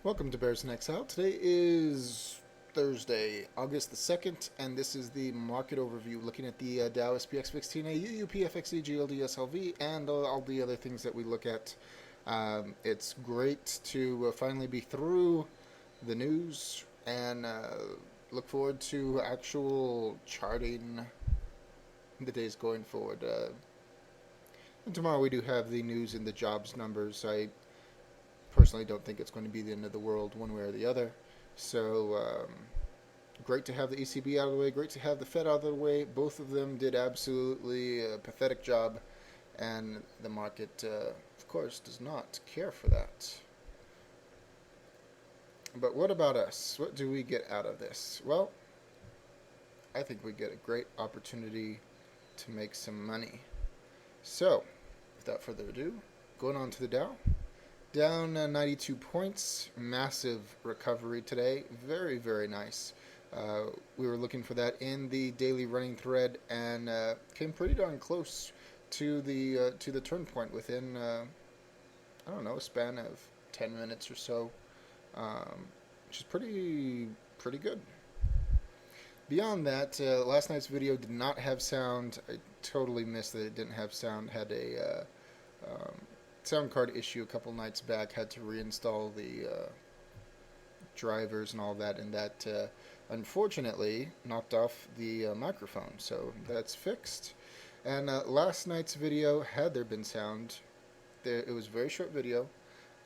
Welcome to Bears in Exile. Today is Thursday, August the 2nd, and this is the market overview looking at the Dow SPX 15A, UU, PFXE, GLD, SLV, and all the other things that we look at. It's great to finally be through the news and look forward to actual charting the days going forward. And tomorrow we do have the news and the jobs numbers. I personally don't think it's going to be the end of the world one way or the other. So great to have the ECB out of the way. Great to have the Fed out of the way. Both of them did absolutely a pathetic job, and the market, of course, does not care for that. But what about us? What do we get out of this? Well, I think we get a great opportunity to make some money. So, without further ado, going on to the Dow. Down 92 points, massive recovery today. Very, very nice. We were looking for that in the daily running thread and came pretty darn close to the turn point within I don't know, a span of 10 minutes or so, which is pretty good. Beyond that, last night's video did not have sound. I totally missed that it didn't have sound. Had a sound card issue a couple nights back. Had to reinstall the drivers and all that, and that unfortunately knocked off the microphone. So that's fixed. And last night's video, had there been sound, it was a very short video,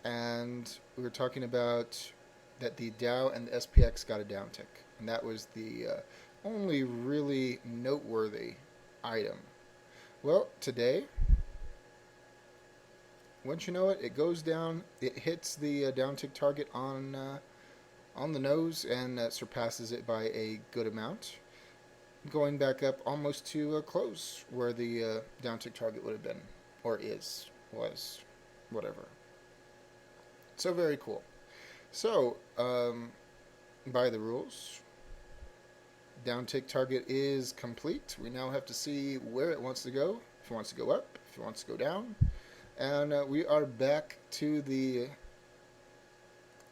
and we were talking about that the Dow and the SPX got a downtick, and that was the only really noteworthy item. Well, today, once you know it, it goes down. It hits the downtick target on the nose and surpasses it by a good amount, going back up almost to close where the downtick target would have been, or was, whatever. So very cool. So, by the rules, downtick target is complete. We now have to see where it wants to go. If it wants to go up, if it wants to go down. And we are back to the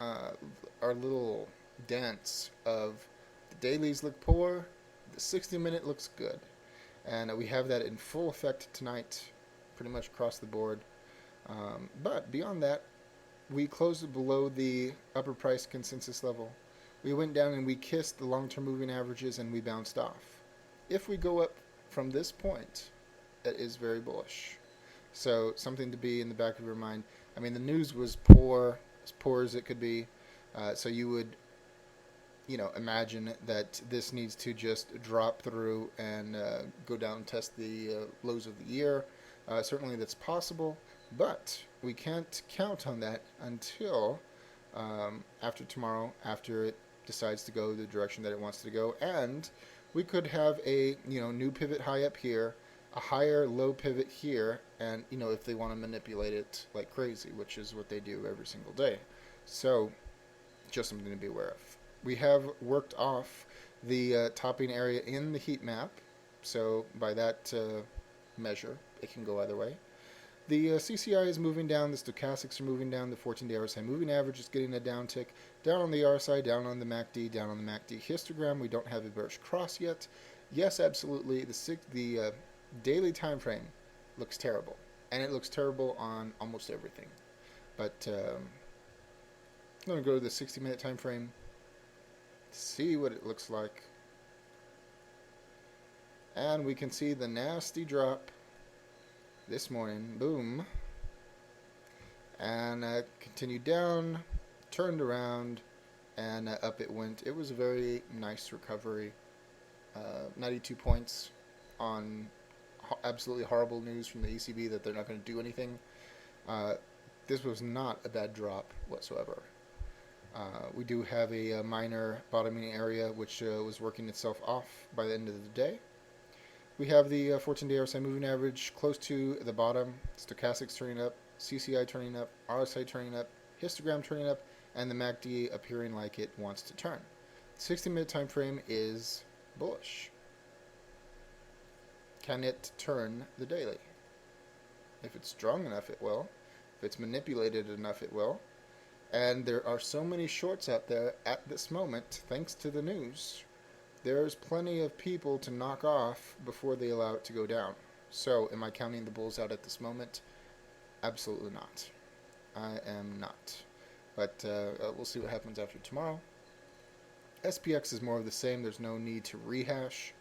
our little dance of the dailies look poor, the 60-minute looks good. And we have that in full effect tonight, pretty much across the board. But beyond that, we closed below the upper price consensus level. We went down and we kissed the long-term moving averages and we bounced off. If we go up from this point, that is very bullish. So something to be in the back of your mind. I mean, the news was poor, as poor as it could be. So you would, imagine that this needs to just drop through and go down and test the lows of the year. Certainly that's possible, but we can't count on that until after tomorrow, after it decides to go the direction that it wants to go. And we could have a new pivot high up here, a higher low pivot here, and if they want to manipulate it like crazy, which is what they do every single day. So just something to be aware of. We have worked off the topping area in the heat map, so by that measure it can go either way. The CCI is moving down, the stochastics are moving down, the 14-day RSI moving average is getting a downtick, down on the RSI, down on the MACD, down on the MACD histogram. We don't have a bearish cross yet. Yes, absolutely, the daily time frame looks terrible, and it looks terrible on almost everything. But I'm going to go to the 60-minute time frame, see what it looks like, and we can see the nasty drop this morning. Boom. And continued down, turned around, and up it went. It was a very nice recovery. 92 points on absolutely horrible news from the ECB that they're not going to do anything. This was not a bad drop whatsoever. We do have a minor bottoming area which was working itself off by the end of the day. We have the 14-day RSI moving average close to the bottom, stochastics turning up, CCI turning up, RSI turning up, histogram turning up, and the MACD appearing like it wants to turn. The 60-minute time frame is bullish. Can it turn the daily? If it's strong enough, it will. If it's manipulated enough, it will. And there are so many shorts out there at this moment, thanks to the news. There's plenty of people to knock off before they allow it to go down. So, am I counting the bulls out at this moment? Absolutely not. I am not. But we'll see what happens after tomorrow. SPX is more of the same. There's no need to rehash.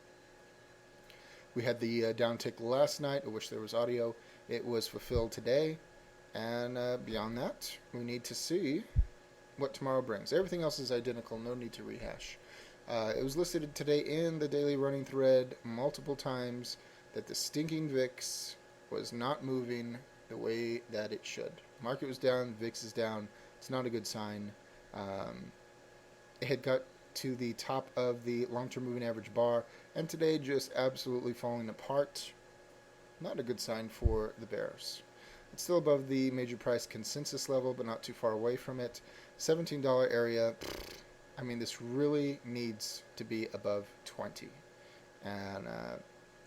We had the downtick last night. I wish there was audio. It was fulfilled today. And beyond that, we need to see what tomorrow brings. Everything else is identical. No need to rehash. It was listed today in the daily running thread multiple times that the stinking VIX was not moving the way that it should. Market was down. VIX is down. It's not a good sign. It had got to the top of the long-term moving average bar, and today just absolutely falling apart. Not a good sign for the bears. It's still above the major price consensus level, but not too far away from it. $17 area. I mean, this really needs to be above 20, and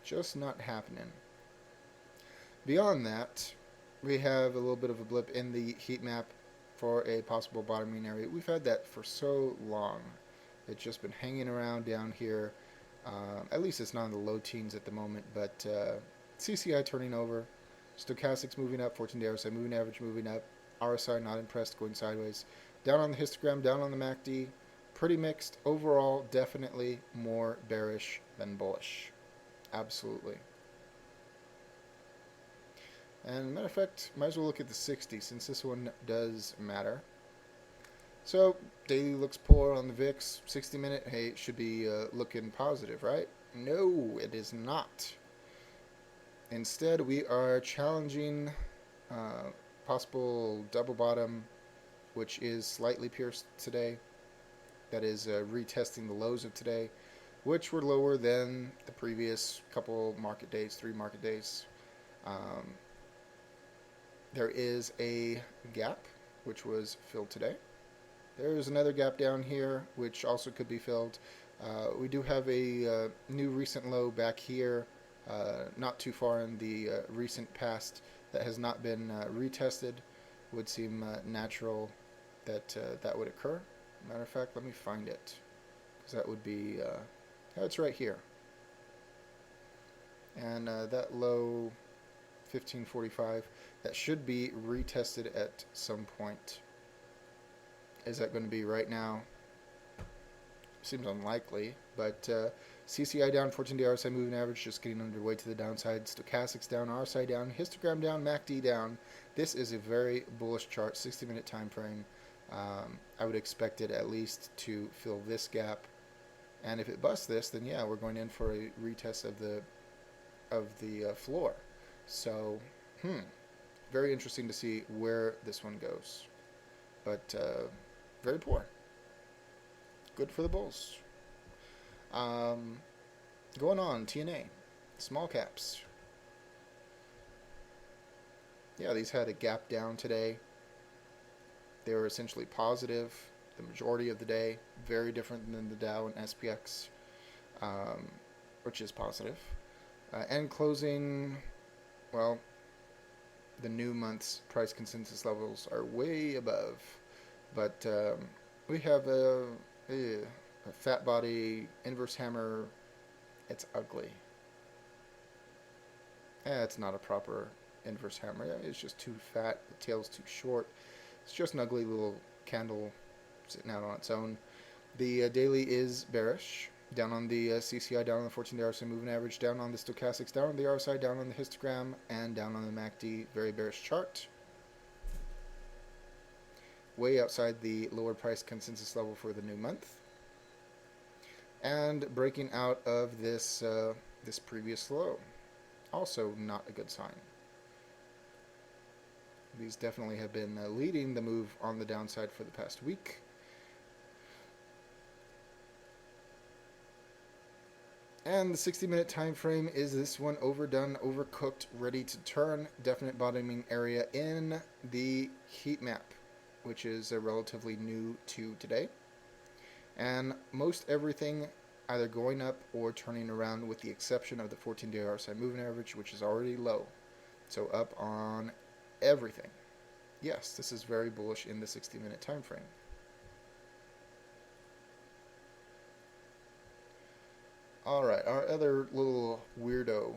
just not happening. Beyond that, we have a little bit of a blip in the heat map for a possible bottoming area. We've had that for so long. It's just been hanging around down here. At least it's not in the low teens at the moment, but CCI turning over. Stochastics moving up, 14-day RSI moving average moving up. RSI not impressed, going sideways. Down on the histogram, down on the MACD. Pretty mixed. Overall, definitely more bearish than bullish. Absolutely. And matter of fact, might as well look at the 60 since this one does matter. So, daily looks poor on the VIX. 60-minute, hey, it should be looking positive, right? No, it is not. Instead, we are challenging possible double bottom, which is slightly pierced today. That is retesting the lows of today, which were lower than the previous couple market days, 3 market days. There is a gap, which was filled today. There's another gap down here, which also could be filled. We do have a new recent low back here, not too far in the recent past, that has not been retested. Would seem natural that that would occur. Matter of fact, let me find it, because that would be, it's right here. And that low, 1545, that should be retested at some point. Is that going to be right now? Seems unlikely, but CCI down, 14-day RSI moving average just getting underway to the downside. Stochastics down, RSI down, histogram down, MACD down. This is a very bullish chart, 60-minute time frame. I would expect it at least to fill this gap, and if it busts this, then yeah, we're going in for a retest of the floor. So, very interesting to see where this one goes, but very poor. Good for the bulls. Going on, TNA, small caps. Yeah, these had a gap down today. They were essentially positive the majority of the day. Very different than the Dow and SPX, which is positive. And closing, well, the new month's price consensus levels are way above. But we have a fat body inverse hammer. It's ugly. It's not a proper inverse hammer. It's just too fat. The tail's too short. It's just an ugly little candle sitting out on its own. The daily is bearish. Down on the CCI, down on the 14-day RSI moving average, down on the stochastics, down on the RSI, down on the histogram, and down on the MACD. Very bearish chart. Way outside the lower price consensus level for the new month. And breaking out of this this previous low. Also not a good sign. These definitely have been leading the move on the downside for the past week. And the 60-minute time frame is this one overdone, overcooked, ready to turn. Definite bottoming area in the heat map, which is relatively new to today. And most everything either going up or turning around, with the exception of the 14-day RSI moving average, which is already low. So up on everything. yes, this is very bullish in the 60-minute time frame. All right, our other little weirdo,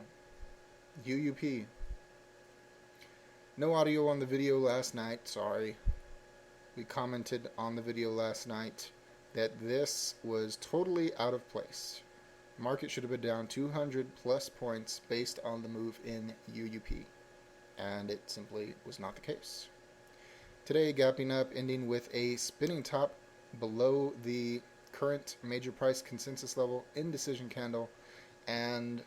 UUP. No audio on the video last night, sorry. We commented on the video last night that this was totally out of place. Market should have been down 200 plus points based on the move in UUP, and it simply was not the case. Today, gapping up, ending with a spinning top below the current major price consensus level, indecision candle, and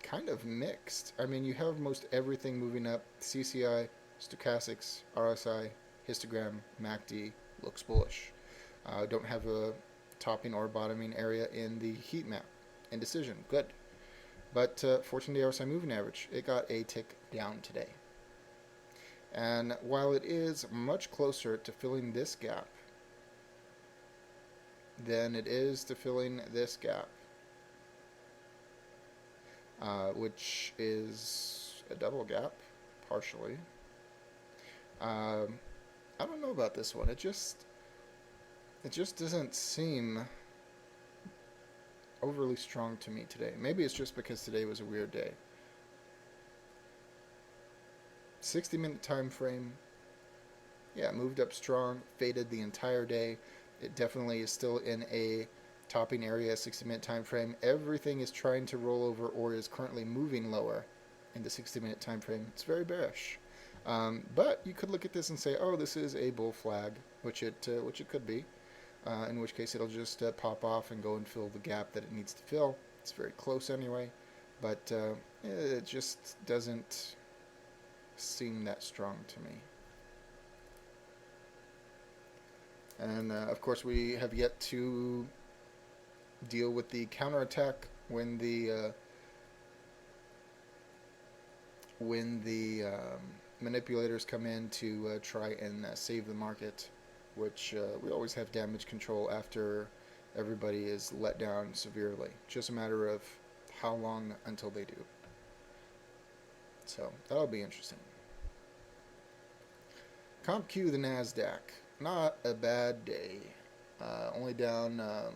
kind of mixed. I mean, you have most everything moving up. CCI, stochastics, RSI, histogram, MACD looks bullish. Don't have a topping or bottoming area in the heat map. Indecision, good. But 14-day RSI moving average, it got a tick down today. And while it is much closer to filling this gap than it is to filling this gap, which is a double gap, partially. I don't know about this one. It just doesn't seem overly strong to me today. Maybe it's just because today was a weird day. 60-minute time frame, yeah, moved up strong, faded the entire day. It definitely is still in a topping area, 60-minute time frame. Everything is trying to roll over or is currently moving lower in the 60-minute time frame. It's very bearish. But you could look at this and say, oh, this is a bull flag, which it could be. In which case it'll just pop off and go and fill the gap that it needs to fill. It's very close anyway, but it just doesn't seem that strong to me. And of course, we have yet to deal with the counterattack when the manipulators come in to try and save the market, which we always have damage control after everybody is let down severely. Just a matter of how long until they do. So that'll be interesting. CompQ, the NASDAQ, not a bad day. Only down, a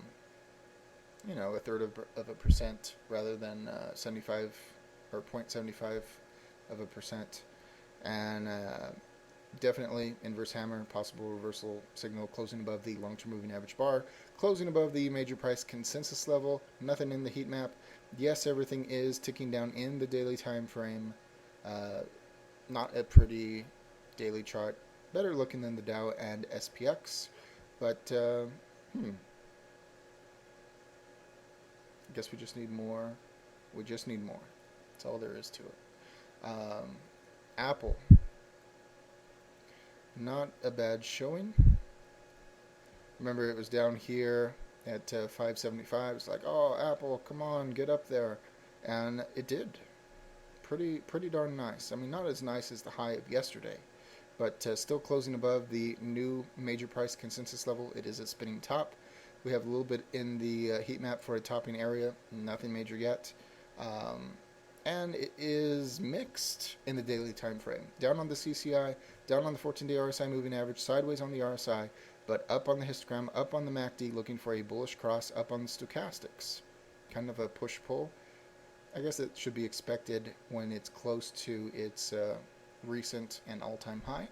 third of a percent rather than 75 or 0.75 of a percent. And definitely inverse hammer, possible reversal signal, closing above the long-term moving average bar, closing above the major price consensus level, nothing in the heat map. Yes, everything is ticking down in the daily time frame. Not a pretty daily chart. Better looking than the Dow and SPX, but I guess we just need more. We just need more. That's all there is to it. Apple. Not a bad showing. Remember, it was down here at 575. It's like, oh, Apple, come on, get up there. And it did. Pretty darn nice. I mean, not as nice as the high of yesterday, but still closing above the new major price consensus level. It is a spinning top. We have a little bit in the heat map for a topping area. Nothing major yet. And it is mixed in the daily time frame. Down on the CCI, down on the 14-day RSI moving average, sideways on the RSI, but up on the histogram, up on the MACD, looking for a bullish cross up on the stochastics. Kind of a push-pull. I guess it should be expected when it's close to its recent and all-time high.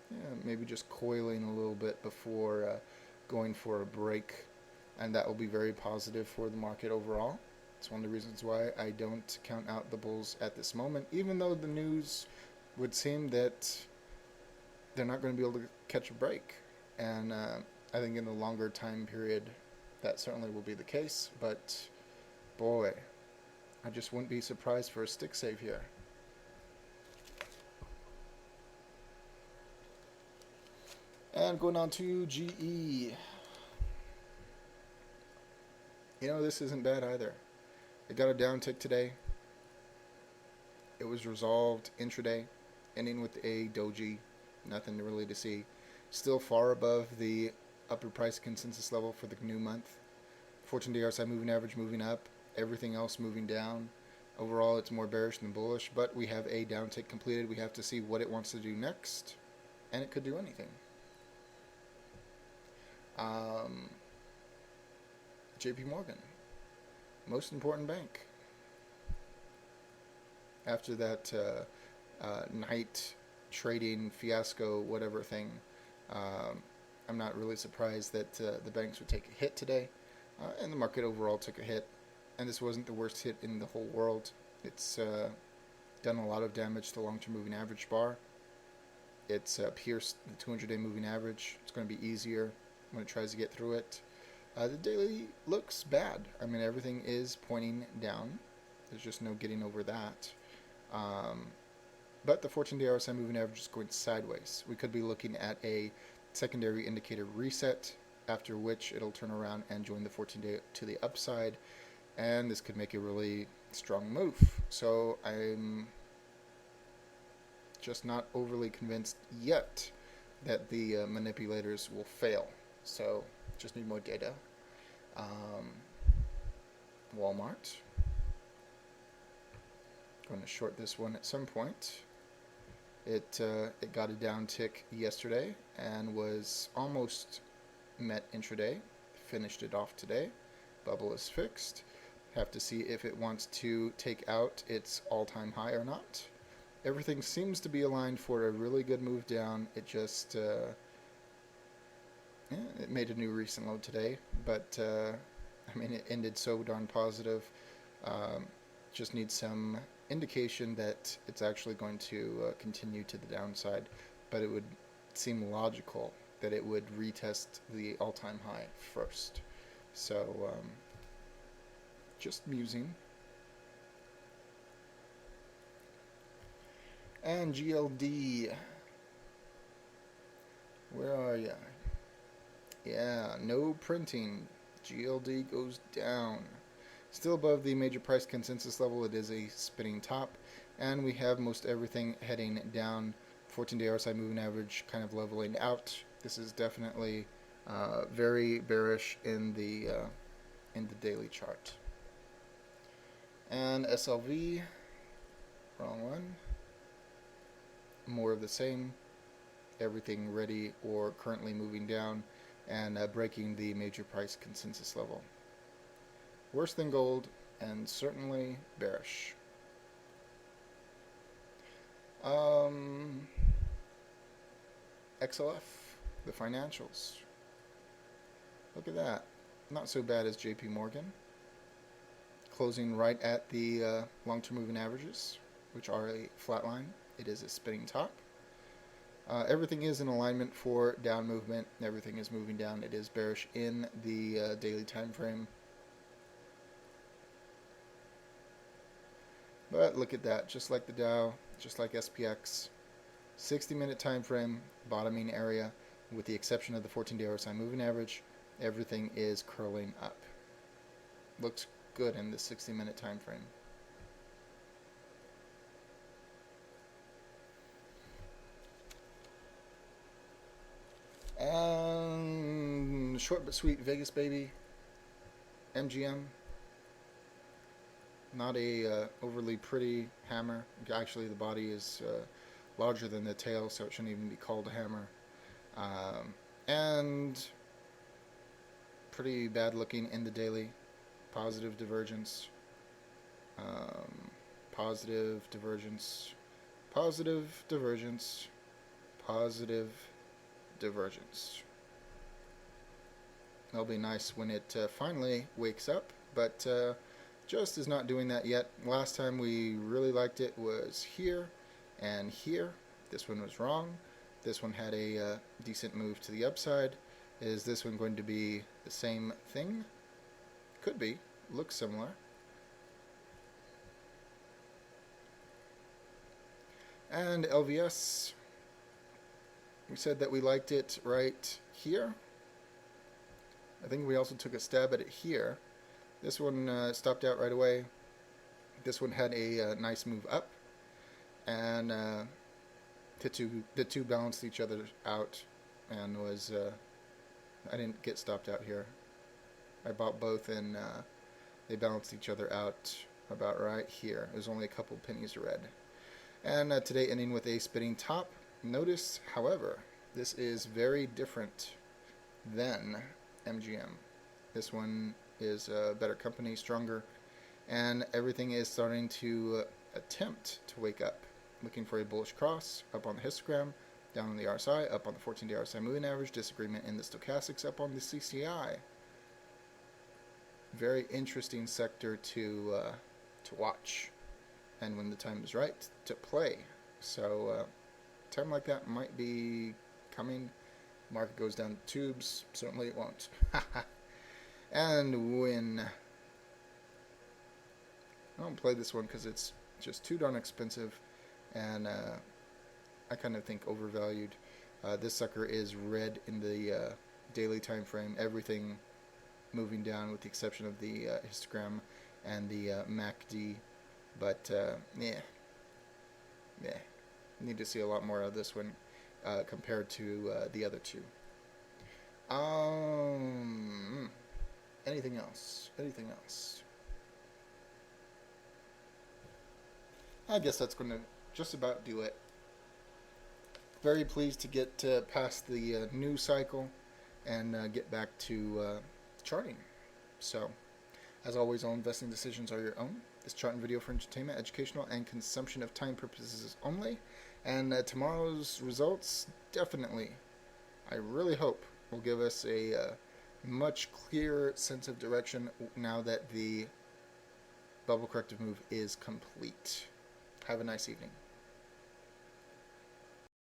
Yeah, maybe just coiling a little bit before going for a break, and that will be very positive for the market overall. It's one of the reasons why I don't count out the bulls at this moment, even though the news would seem that they're not going to be able to catch a break. And I think in the longer time period, that certainly will be the case. But boy, I just wouldn't be surprised for a stick save here. And going on to GE. This isn't bad either. It got a downtick today. It was resolved intraday, ending with a doji. Nothing really to see. Still far above the upper price consensus level for the new month. 14-day RSI moving average moving up. Everything else moving down. Overall, it's more bearish than bullish, but we have a downtick completed. We have to see what it wants to do next, and it could do anything. JP Morgan, most important bank. After that night trading fiasco, whatever thing, I'm not really surprised that the banks would take a hit today, and the market overall took a hit. And this wasn't the worst hit in the whole world. It's done a lot of damage to the long-term moving average bar. It's pierced the 200-day moving average. It's going to be easier when it tries to get through it. The daily looks bad. I mean, everything is pointing down. There's just no getting over that. But the 14-day RSI moving average is going sideways. We could be looking at a secondary indicator reset, after which it'll turn around and join the 14-day to the upside, and this could make a really strong move. So I'm just not overly convinced yet that the manipulators will fail. So just need more data. Walmart. Going to short this one at some point. It got a downtick yesterday and was almost met intraday. Finished it off today. Bubble is fixed. Have to see if it wants to take out its all-time high or not. Everything seems to be aligned for a really good move down. It just it made a new recent low today, but I mean, it ended so darn positive. Just needs some indication that it's actually going to continue to the downside, but it would seem logical that it would retest the all-time high first. So just musing. And GLD, where are ya? Yeah, no printing. GLD goes down. Still above the major price consensus level. It is a spinning top, and we have most everything heading down. 14-day RSI moving average kind of leveling out. This is definitely very bearish in the daily chart. And SLV, wrong one. More of the same. Everything ready or currently moving down and breaking the major price consensus level. Worse than gold and certainly bearish. XLF, the financials. Look at that. Not so bad as JP Morgan. Closing right at the long-term moving averages, which are a flat line. It is a spinning top. Everything is in alignment for down movement. Everything is moving down. It is bearish in the daily time frame. But look at that, just like the Dow, just like SPX, 60-minute time frame, bottoming area, with the exception of the 14-day RSI moving average, everything is curling up. Looks good in the 60-minute time frame. And short but sweet Vegas baby, MGM. Not a overly pretty hammer. Actually, the body is larger than the tail, so it shouldn't even be called a hammer. And pretty bad looking in the daily. Positive divergence. Positive divergence. Positive divergence. Positive divergence. That'll be nice when it finally wakes up, but just is not doing that yet. Last time we really liked it was here and here. This one was wrong. This one had a decent move to the upside. Is this one going to be the same thing? Could be. Looks similar. And LVS, we said that we liked it right here. I think we also took a stab at it here. This one stopped out right away. This one had a nice move up, and the two balanced each other out, and was I didn't get stopped out here. I bought both, and they balanced each other out about right here. It was only a couple pennies red. And today ending with a spinning top. Notice, however, this is very different than MGM. This one is a better company, stronger, and everything is starting to attempt to wake up. Looking for a bullish cross up on the histogram, down on the RSI, up on the 14-day RSI moving average, disagreement in the stochastics, up on the CCI. Very interesting sector to watch, and when the time is right, to play. So time like that might be coming. Market goes down the tubes. Certainly it won't. And when I don't play this one because it's just too darn expensive, and I kind of think overvalued. This sucker is red in the daily time frame. Everything moving down with the exception of the histogram and the MACD. But yeah, need to see a lot more of this one compared to the other two. Anything else? Anything else? I guess that's going to just about do it. Very pleased to get past the news cycle and get back to charting. So, as always, all investing decisions are your own. This chart and video for entertainment, educational, and consumption of time purposes only. And tomorrow's results definitely, I really hope, will give us a much clearer sense of direction now that the bubble corrective move is complete. Have a nice evening.